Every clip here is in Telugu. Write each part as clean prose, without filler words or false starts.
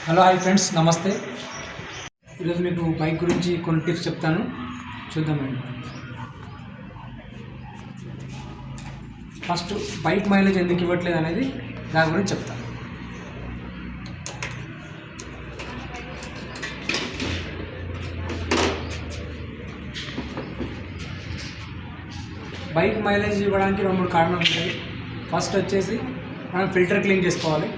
హలో హాయ్ ఫ్రెండ్స్, నమస్తే. ఈరోజు మీకు బైక్ గురించి కొన్ని టిప్స్ చెప్తాను, చూద్దామండి. ఫస్ట్ బైక్ మైలేజ్ ఎందుకు ఇవ్వట్లేదు అనేది దాని గురించి చెప్తాను. బైక్ మైలేజ్ ఇవ్వడానికి 2-3 కారణాలు ఉంటాయి. ఫస్ట్ వచ్చేసి మనం ఫిల్టర్ క్లీన్ చేసుకోవాలి.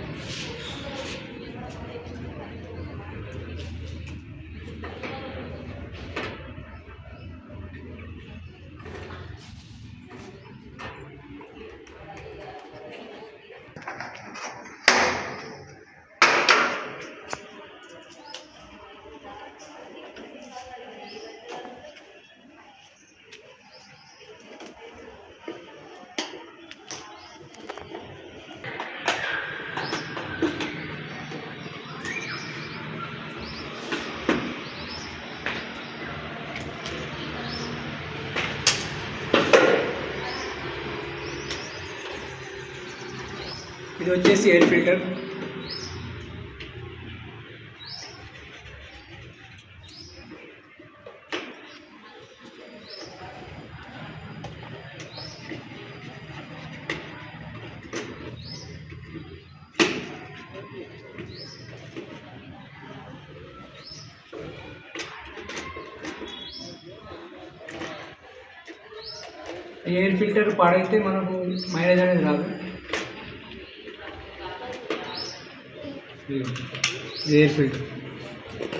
ఇది వచ్చేసి ఎయిర్ ఫిల్టర్. ఎయిర్ ఫిల్టర్ పాడైతే మనకు మైలేజ్ అనేది రాదు. ఎయిర్ ఫిల్టర్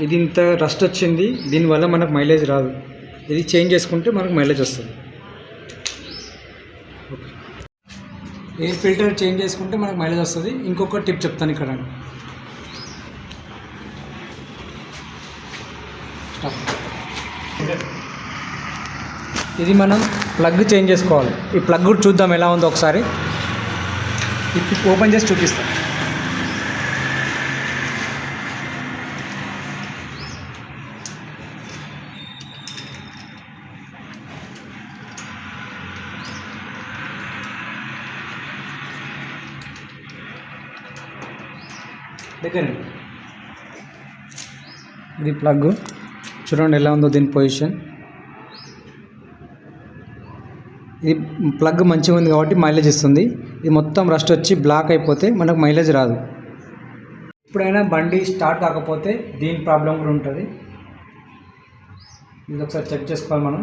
ఇది ఇంత రస్ట్ వచ్చింది, దీనివల్ల మనకు మైలేజ్ రాదు. ఇది చేంజ్ చేసుకుంటే మనకు మైలేజ్ వస్తుంది. ఎయిర్ ఫిల్టర్ చేంజ్ చేసుకుంటే మనకు మైలేజ్ వస్తుంది. ఇంకొక టిప్ చెప్తాను ఇక్కడ. ఇది మనం ప్లగ్ చేంజ్ చేసుకోవాలి. ఈ ప్లగ్ కూడా చూద్దాం ఎలా ఉందో ఒకసారి. ఇప్పుడు ఓపెన్ చేసి చూపిస్తాం. దగ్గర ఇది ప్లగ్ చూడండి ఎలా ఉందో దీని పొజిషన్. ఇది ప్లగ్ మంచిగా ఉంది కాబట్టి మైలేజ్ ఇస్తుంది. ఇది మొత్తం రస్ట్ వచ్చి బ్లాక్ అయిపోతే మనకు మైలేజ్ రాదు. ఎప్పుడైనా బండి స్టార్ట్ కాకపోతే దీని ప్రాబ్లం కూడా ఉంటుంది. ఇది ఒకసారి చెక్ చేసుకోవాలి మనం.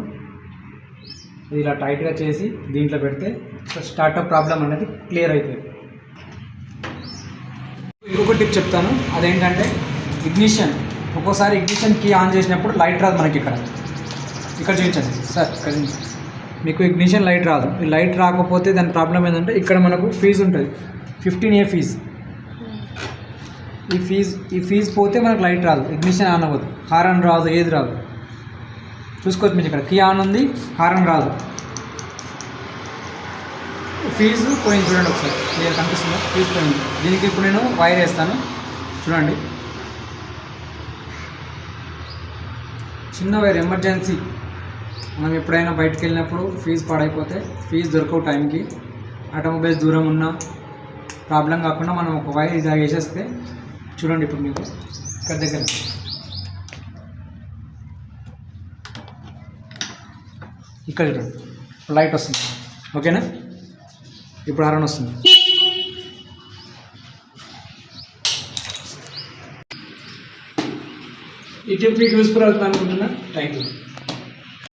ఇది ఇలా టైట్గా చేసి దీంట్లో పెడితే స్టార్ట్అప్ ప్రాబ్లం అనేది క్లియర్ అవుతుంది. ఇంకొక టిప్ చెప్తాను, అదేంటంటే ఇగ్నిషన్. ఒక్కోసారి ఇగ్నిషన్ కీ ఆన్ చేసినప్పుడు లైట్ రాదు మనకి. ఇక్కడ చూపించండి సార్, ఇక్కడ మీకు ఇగ్నిషన్ లైట్ రాదు. ఈ లైట్ రాకపోతే దాని ప్రాబ్లం ఏంటంటే ఇక్కడ మనకు ఫీజ్ ఉంటుంది, 15A ఫీజ్. ఈ ఫీజ్ పోతే మనకు లైట్ రాదు, ఇగ్నిషన్ ఆన్ అవ్వదు, హారన్ రాదు, ఏది రాదు. చూసుకోవచ్చు మీరు, ఇక్కడ కీ ఆన్ ఉంది, హారన్ రాదు. ఫీజు పోయింది చూడండి ఒకసారి, క్లియర్ కనిపిస్తుందా? ఫీజు పోయింది. దీనికి ఇప్పుడు నేను వైర్ వేస్తాను చూడండి. చిన్న వైర్, ఎమర్జెన్సీ. మనం ఎప్పుడైనా బయటకు వెళ్ళినప్పుడు ఫీజు పాడైపోతే, ఫీజు దొరకవు టైంకి, ఆటోమొబైల్స్ దూరం ఉన్నా ప్రాబ్లం కాకుండా మనం ఒక వైర్ ఇలా వేసేస్తే చూడండి. ఇప్పుడు మీకు ఇక్కడ దగ్గర ఇక్కడ చూడండి లైట్ వస్తుంది. ఓకేనా? ఇప్పుడు హారన్ వస్తుంది. ఈ టిప్ మీకు యూస్ఫుల్ అవుతుంది అనుకుంటున్నా. Thank you.